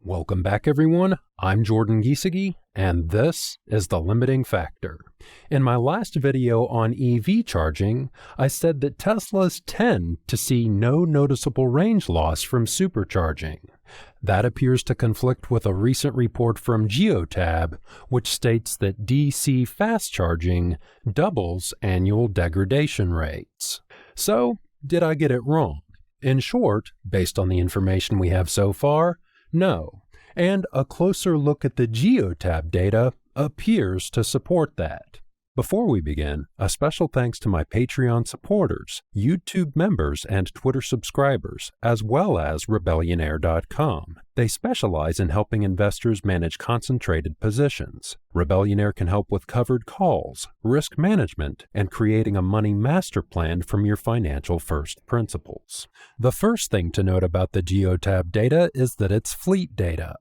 Welcome back, everyone. I'm Jordan Giesecke, and this is The Limiting Factor. In my last video on EV charging, I said that Teslas tend to see no noticeable range loss from supercharging. That appears to conflict with a recent report from Geotab, which states that DC fast charging doubles annual degradation rates. So, did I get it wrong? In short, based on the information we have so far, no. And a closer look at the Geotab data appears to support that. Before we begin, a special thanks to my Patreon supporters, YouTube members, and Twitter subscribers, as well as Rebellionaire.com. They specialize in helping investors manage concentrated positions. Rebellionaire can help with covered calls, risk management, and creating a money master plan from your financial first principles. The first thing to note about the Geotab data is that it's fleet data.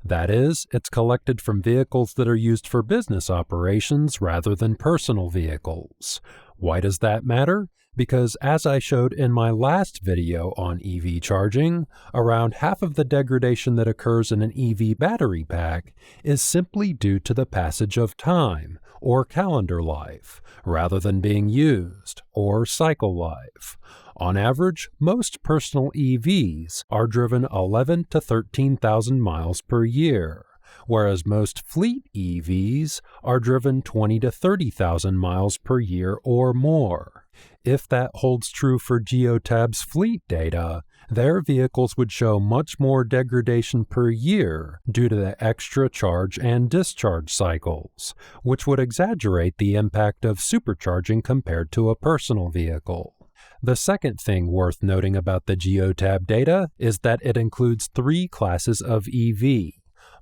That is, it's collected from vehicles that are used for business operations rather than personal vehicles. Why does that matter? Because as I showed in my last video on EV charging, around half of the degradation that occurs in an EV battery pack is simply due to the passage of time, or calendar life, rather than being used, or cycle life. On average, most personal EVs are driven 11 to 13,000 miles per year, whereas most fleet EVs are driven 20 to 30,000 miles per year or more. If that holds true for Geotab's fleet data, their vehicles would show much more degradation per year due to the extra charge and discharge cycles, which would exaggerate the impact of supercharging compared to a personal vehicle. The second thing worth noting about the Geotab data is that it includes three classes of EV: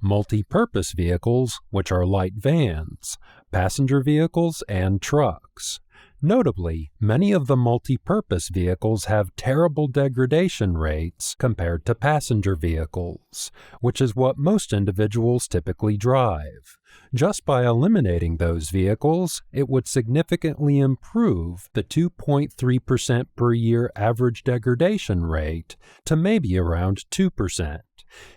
multi-purpose vehicles, which are light vans, passenger vehicles, and trucks. Notably, many of the multi-purpose vehicles have terrible degradation rates compared to passenger vehicles, which is what most individuals typically drive. Just by eliminating those vehicles, it would significantly improve the 2.3% per year average degradation rate to maybe around 2%.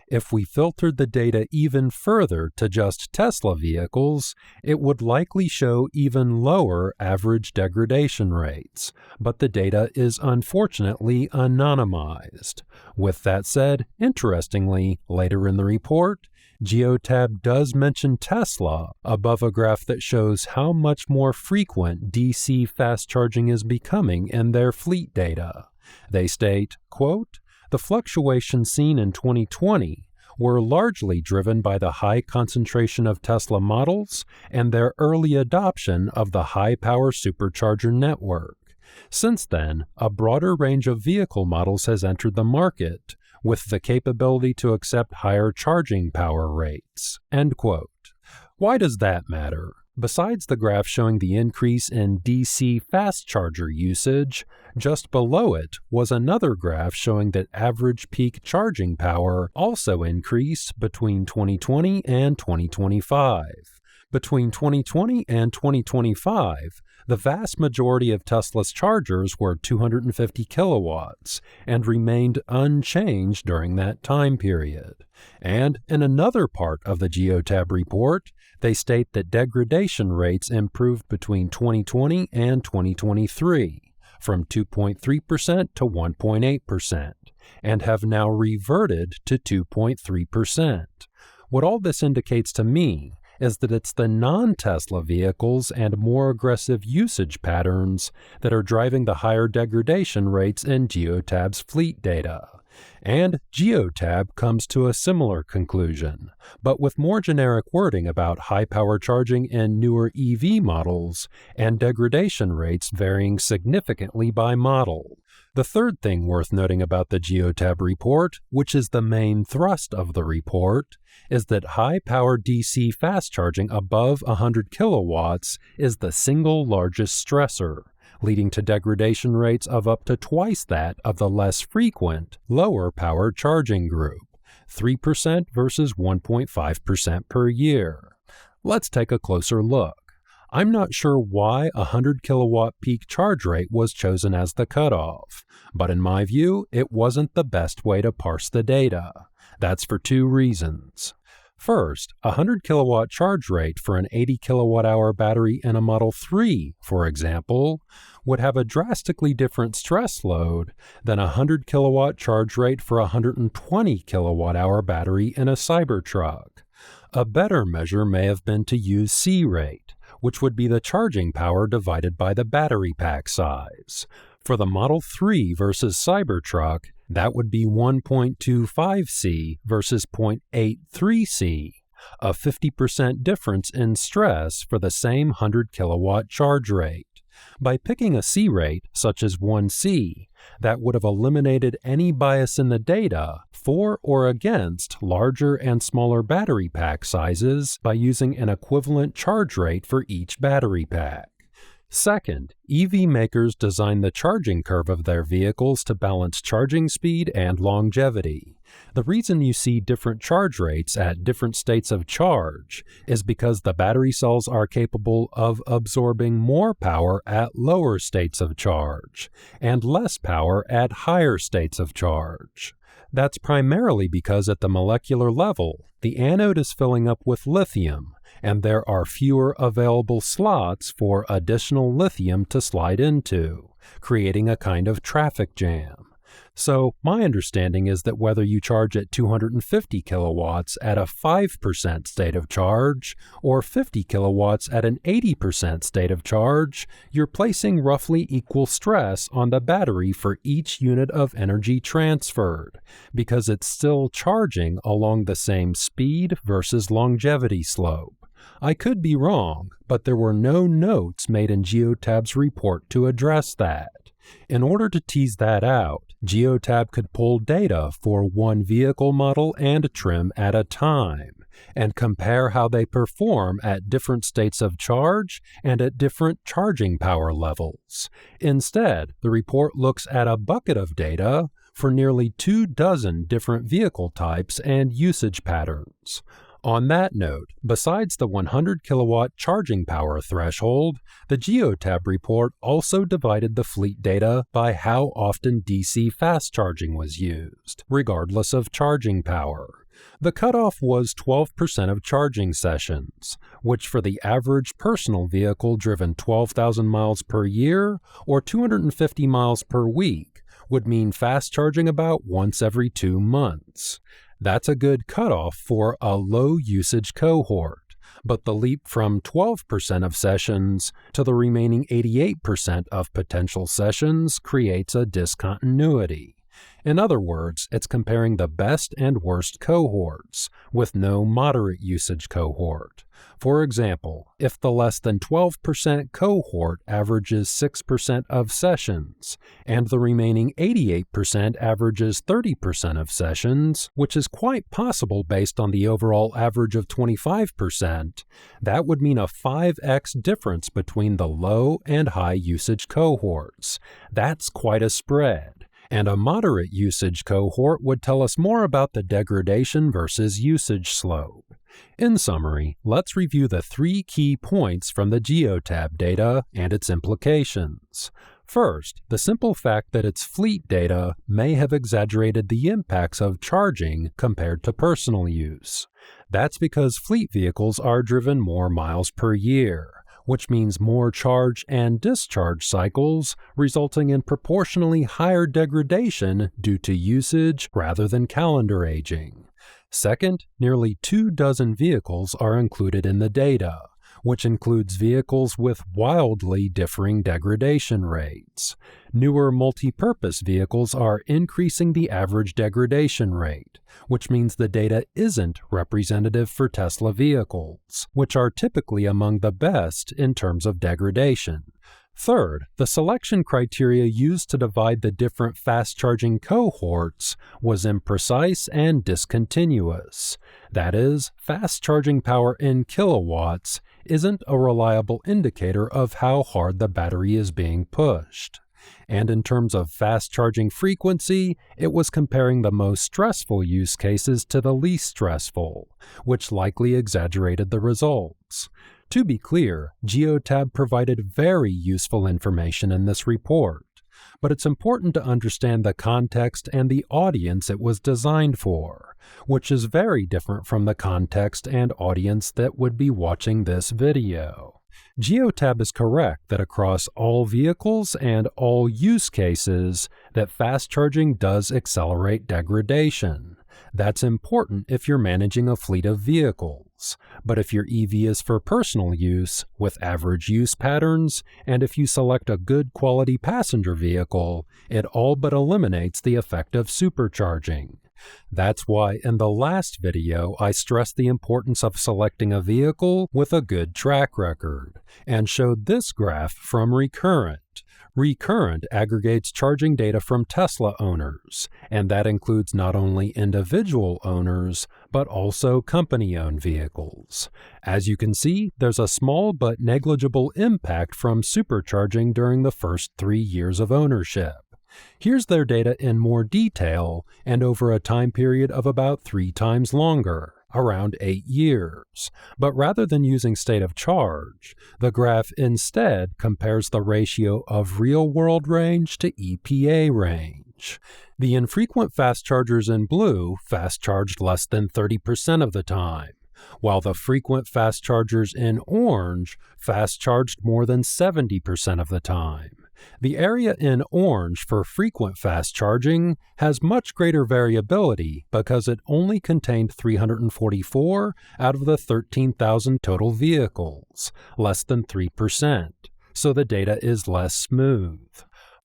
If we filtered the data even further to just Tesla vehicles, it would likely show even lower average degradation rates, but the data is unfortunately anonymized. With that said, interestingly, later in the report, Geotab does mention Tesla above a graph that shows how much more frequent DC fast charging is becoming in their fleet data. They state, quote, "The fluctuations seen in 2020 were largely driven by the high concentration of Tesla models and their early adoption of the high-power supercharger network. Since then, a broader range of vehicle models has entered the market, with the capability to accept higher charging power rates." End quote. Why does that matter? Besides the graph showing the increase in DC fast charger usage, just below it was another graph showing that average peak charging power also increased between 2020 and 2025. Between 2020 and 2025, the vast majority of Tesla's chargers were 250 kilowatts and remained unchanged during that time period. And in another part of the Geotab report, they state that degradation rates improved between 2020 and 2023, from 2.3% to 1.8%, and have now reverted to 2.3%. What all this indicates to me is that it's the non-Tesla vehicles and more aggressive usage patterns that are driving the higher degradation rates in Geotab's fleet data. And Geotab comes to a similar conclusion, but with more generic wording about high-power charging in newer EV models and degradation rates varying significantly by model. The third thing worth noting about the Geotab report, which is the main thrust of the report, is that high-power DC fast charging above 100 kilowatts is the single largest stressor, leading to degradation rates of up to twice that of the less frequent, lower-power charging group, 3% versus 1.5% per year. Let's take a closer look. I'm not sure why a 100 kilowatt peak charge rate was chosen as the cutoff, but in my view, it wasn't the best way to parse the data. That's for two reasons. First, a 100 kilowatt charge rate for an 80 kilowatt hour battery in a Model 3, for example, would have a drastically different stress load than a 100 kilowatt charge rate for a 120 kilowatt hour battery in a Cybertruck. A better measure may have been to use C rate, which would be the charging power divided by the battery pack size. For the Model 3 versus Cybertruck, that would be 1.25 C versus 0.83 C, a 50% difference in stress for the same 100 kilowatt charge rate. By picking a C rate, such as 1C, that would have eliminated any bias in the data for or against larger and smaller battery pack sizes by using an equivalent charge rate for each battery pack. Second, EV makers design the charging curve of their vehicles to balance charging speed and longevity. The reason you see different charge rates at different states of charge is because the battery cells are capable of absorbing more power at lower states of charge and less power at higher states of charge. That's primarily because at the molecular level, the anode is filling up with lithium, and there are fewer available slots for additional lithium to slide into, creating a kind of traffic jam. So my understanding is that whether you charge at 250 kilowatts at a 5% state of charge or 50 kilowatts at an 80% state of charge, you're placing roughly equal stress on the battery for each unit of energy transferred, because it's still charging along the same speed versus longevity slope. I could be wrong, but there were no notes made in Geotab's report to address that. In order to tease that out, Geotab could pull data for one vehicle model and trim at a time, and compare how they perform at different states of charge and at different charging power levels. Instead, the report looks at a bucket of data for nearly 24 different vehicle types and usage patterns. On that note, besides the 100 kilowatt charging power threshold, the Geotab report also divided the fleet data by how often DC fast charging was used, regardless of charging power. The cutoff was 12% of charging sessions, which for the average personal vehicle driven 12,000 miles per year or 250 miles per week would mean fast charging about once every 2 months. That's a good cutoff for a low-usage cohort, but the leap from 12% of sessions to the remaining 88% of potential sessions creates a discontinuity. In other words, it's comparing the best and worst cohorts, with no moderate usage cohort. For example, if the less than 12% cohort averages 6% of sessions, and the remaining 88% averages 30% of sessions, which is quite possible based on the overall average of 25%, that would mean a 5x difference between the low and high usage cohorts. That's quite a spread. And a moderate usage cohort would tell us more about the degradation versus usage slope. In summary, let's review the 3 key points from the Geotab data and its implications. First, the simple fact that its fleet data may have exaggerated the impacts of charging compared to personal use. That's because fleet vehicles are driven more miles per year, which means more charge and discharge cycles, resulting in proportionally higher degradation due to usage rather than calendar aging. Second, nearly 24 vehicles are included in the data, which includes vehicles with wildly differing degradation rates. Newer multi-purpose vehicles are increasing the average degradation rate, which means the data isn't representative for Tesla vehicles, which are typically among the best in terms of degradation. Third, the selection criteria used to divide the different fast-charging cohorts was imprecise and discontinuous. That is, fast charging power in kilowatts isn't a reliable indicator of how hard the battery is being pushed. And in terms of fast charging frequency, it was comparing the most stressful use cases to the least stressful, which likely exaggerated the results. To be clear, Geotab provided very useful information in this report. but it's important to understand the context and the audience it was designed for, which is very different from the context and audience that would be watching this video. Geotab is correct that across all vehicles and all use cases, that fast charging does accelerate degradation. That's important if you're managing a fleet of vehicles, but if your EV is for personal use, with average use patterns, and if you select a good quality passenger vehicle, it all but eliminates the effect of supercharging. That's why in the last video I stressed the importance of selecting a vehicle with a good track record, and showed this graph from Recurrent. Recurrent aggregates charging data from Tesla owners, and that includes not only individual owners, but also company-owned vehicles. As you can see, there's a small but negligible impact from supercharging during the first 3 years of ownership. Here's their data in more detail and over a time period of about 3 times longer, around 8 years. But rather than using state of charge, the graph instead compares the ratio of real-world range to EPA range. The infrequent fast chargers in blue fast charged less than 30% of the time, while the frequent fast chargers in orange fast charged more than 70% of the time. The area in orange for frequent fast charging has much greater variability because it only contained 344 out of the 13,000 total vehicles, less than 3%, so the data is less smooth.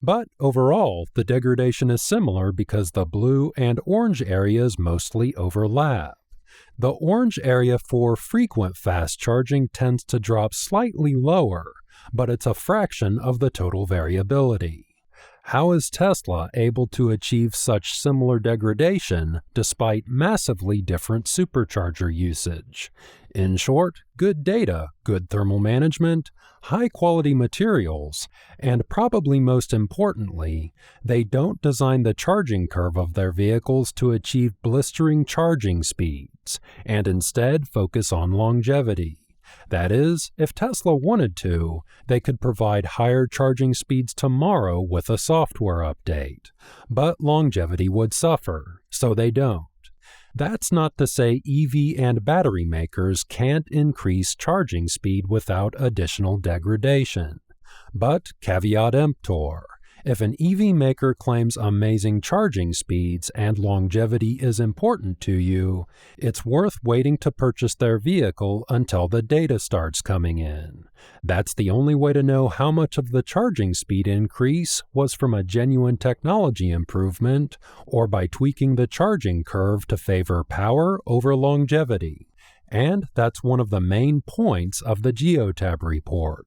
But overall, the degradation is similar because the blue and orange areas mostly overlap. The orange area for frequent fast charging tends to drop slightly lower, but it's a fraction of the total variability. How is Tesla able to achieve such similar degradation despite massively different supercharger usage? In short, good data, good thermal management, high-quality materials, and probably most importantly, they don't design the charging curve of their vehicles to achieve blistering charging speeds, and instead focus on longevity. That is, if Tesla wanted to, they could provide higher charging speeds tomorrow with a software update, but longevity would suffer, so they don't. That's not to say EV and battery makers can't increase charging speed without additional degradation. But caveat emptor, if an EV maker claims amazing charging speeds and longevity is important to you, it's worth waiting to purchase their vehicle until the data starts coming in. That's the only way to know how much of the charging speed increase was from a genuine technology improvement or by tweaking the charging curve to favor power over longevity. And that's one of the main points of the Geotab report.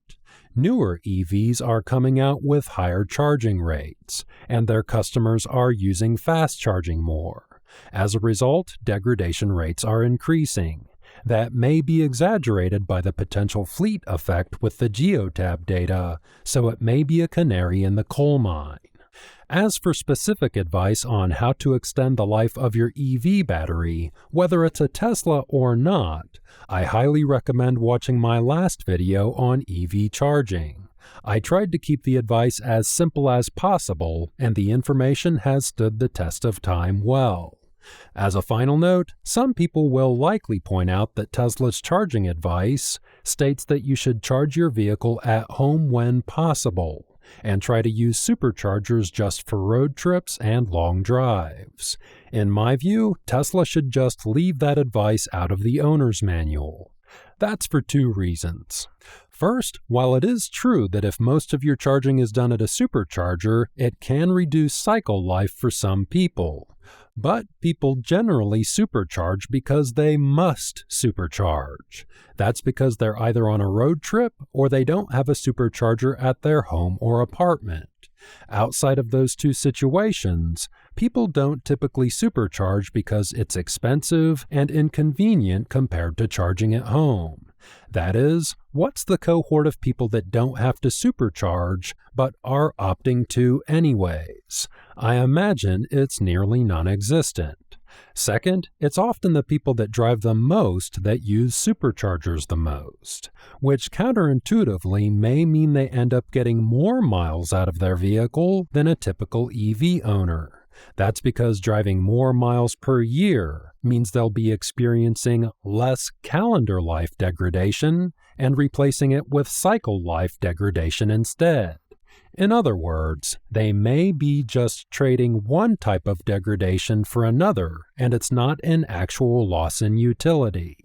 Newer EVs are coming out with higher charging rates, and their customers are using fast charging more. As a result, degradation rates are increasing. That may be exaggerated by the potential fleet effect with the Geotab data, so it may be a canary in the coal mine. As for specific advice on how to extend the life of your EV battery, whether it's a Tesla or not, I highly recommend watching my last video on EV charging. I tried to keep the advice as simple as possible, and the information has stood the test of time well. As a final note, some people will likely point out that Tesla's charging advice states that you should charge your vehicle at home when possible, and try to use superchargers just for road trips and long drives. In my view, Tesla should just leave that advice out of the owner's manual. That's for 2 reasons. First, while it is true that if most of your charging is done at a supercharger, it can reduce cycle life for some people. But people generally supercharge because they must supercharge. That's because they're either on a road trip or they don't have a supercharger at their home or apartment. Outside of those 2 situations, people don't typically supercharge because it's expensive and inconvenient compared to charging at home. That is, what's the cohort of people that don't have to supercharge but are opting to anyways? I imagine it's nearly non-existent. Second, it's often the people that drive the most that use superchargers the most, which counterintuitively may mean they end up getting more miles out of their vehicle than a typical EV owner. That's because driving more miles per year means they'll be experiencing less calendar life degradation and replacing it with cycle life degradation instead. In other words, they may be just trading one type of degradation for another, and it's not an actual loss in utility.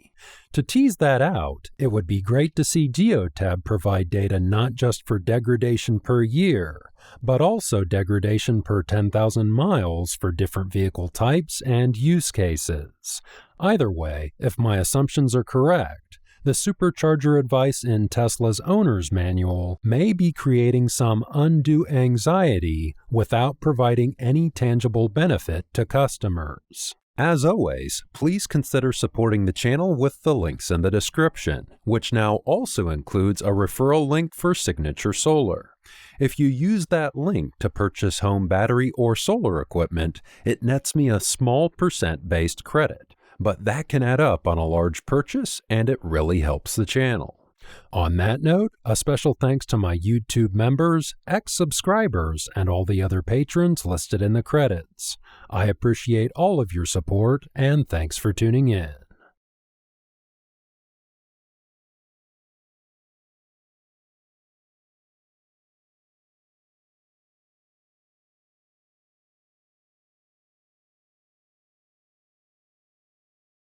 To tease that out, it would be great to see Geotab provide data not just for degradation per year, but also degradation per 10,000 miles for different vehicle types and use cases. Either way, if my assumptions are correct, the supercharger advice in Tesla's owner's manual may be creating some undue anxiety without providing any tangible benefit to customers. As always, please consider supporting the channel with the links in the description, which now also includes a referral link for Signature Solar. If you use that link to purchase home battery or solar equipment, it nets me a small percent-based credit, but that can add up on a large purchase and it really helps the channel. On that note, a special thanks to my YouTube members, ex-subscribers, and all the other patrons listed in the credits. I appreciate all of your support and thanks for tuning in.